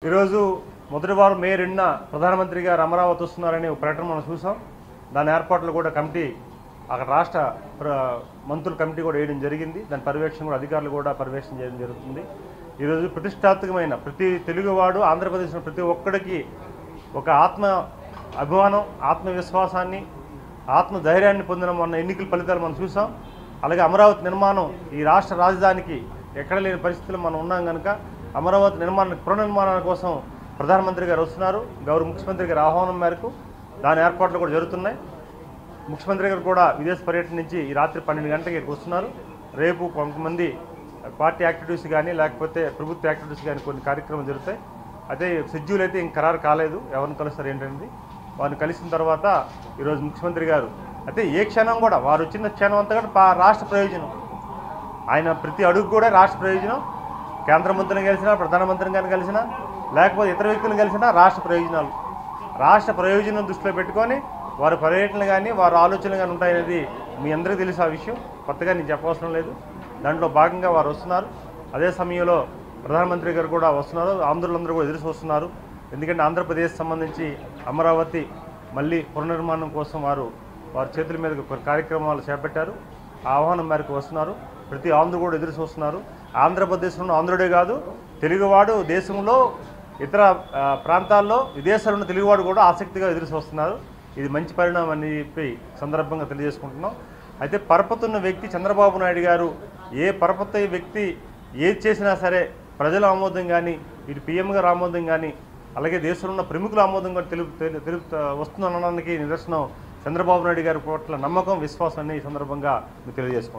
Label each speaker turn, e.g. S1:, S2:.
S1: ఈరోజు మొదటి వారం మే 2న ప్రధానమంత్రి గారు అమరావతి వస్తున్నారని ఒక ప్రకటన మనం చూసాం. దాని ఏర్పాట్లు కూడా కమిటీ అక్కడ రాష్ట్ర మంత్రుల కమిటీ కూడా వేయడం జరిగింది. దాని పర్యవేక్షణ కూడా అధికారులు కూడా పర్యవేక్షణ చేయడం జరుగుతుంది. ఈరోజు ప్రతిష్టాత్మకమైన ప్రతి తెలుగువాడు ఆంధ్రప్రదేశ్లో ప్రతి ఒక్కడికి ఒక ఆత్మ అభిమానం, ఆత్మవిశ్వాసాన్ని, ఆత్మధైర్యాన్ని పొందిన మొన్న ఎన్నికల ఫలితాలు మనం చూసాం. అలాగే అమరావతి నిర్మాణం ఈ రాష్ట్ర రాజధానికి ఎక్కడ లేని పరిస్థితుల్లో మనం ఉన్నాం కనుక అమరావతి పునర్నిర్మాణం కోసం ప్రధానమంత్రి గారు వస్తున్నారు. గౌరవ ముఖ్యమంత్రి గారి ఆహ్వానం మేరకు దాని ఏర్పాట్లు కూడా జరుగుతున్నాయి. ముఖ్యమంత్రి గారు కూడా విదేశ పర్యటన నుంచి ఈ రాత్రి 12 గంటలకు ఇక్కడికి వస్తున్నారు. రేపు కొంతమంది పార్టీ యాక్టివిటీస్ కానీ లేకపోతే ప్రభుత్వ యాక్టివిటీస్ కానీ కొన్ని కార్యక్రమాలు జరుగుతాయి. అదే షెడ్యూల్ అయితే ఇంక ఖరారు కాలేదు, ఎవరిని కలుస్తారు ఏంటనేది. వారిని కలిసిన తర్వాత ఈరోజు ముఖ్యమంత్రి గారు అయితే ఏ క్షణం కూడా వారు వచ్చిన క్షణం అంతా కూడా రాష్ట్ర ప్రయోజనం, ఆయన ప్రతి అడుగు కూడా రాష్ట్ర ప్రయోజనం. కేంద్ర మంత్రిని కలిసినా, ప్రధానమంత్రిని కానీ కలిసినా, లేకపోతే ఇతర వ్యక్తులను కలిసినా రాష్ట్ర ప్రయోజనాలు, రాష్ట్ర ప్రయోజనం దృష్టిలో పెట్టుకొని వారి పర్యటనలు కానీ వారి ఆలోచనలు కానీ ఉంటాయనేది మీ అందరికీ తెలుసు. ఆ విషయం కొత్తగా నేను చెప్పవసరం లేదు. దాంట్లో భాగంగా వారు వస్తున్నారు. అదే సమయంలో ప్రధానమంత్రి గారు కూడా వస్తున్నారు. ఆంధ్రులందరూ కూడా ఎదురు చూస్తున్నారు. ఎందుకంటే ఆంధ్రప్రదేశ్ సంబంధించి అమరావతి మళ్ళీ పునర్నిర్మాణం కోసం వారి చేతుల మీద కార్యక్రమాలు చేపట్టారు. ఆ ఆహ్వానం మేరకు వస్తున్నారు. ప్రతి ఆంధ్రుడు కూడా ఎదురు చూస్తున్నారు. ఆంధ్రప్రదేశ్లో ఆంధ్రుడే కాదు, తెలుగువాడు దేశంలో ఇతర ప్రాంతాల్లో విదేశాల్లో ఉన్న తెలుగువాడు కూడా ఆసక్తిగా ఎదురు చూస్తున్నారు. ఇది మంచి పరిణామం అని చెప్పి సందర్భంగా తెలియజేసుకుంటున్నాం. అయితే పరపతున్న వ్యక్తి చంద్రబాబు నాయుడు గారు ఏ పరపతి వ్యక్తి ఏది చేసినా సరే ప్రజల ఆమోదం కానీ, ఇటు పీఎం గారు ఆమోదం కానీ, అలాగే దేశంలో ఉన్న ప్రముఖుల ఆమోదం కూడా వస్తుందనడానికి నిదర్శనం చంద్రబాబు నాయుడు గారి పట్ల నమ్మకం, విశ్వాసం అనే ఈ సందర్భంగా మీకు తెలియజేసుకుంటాం.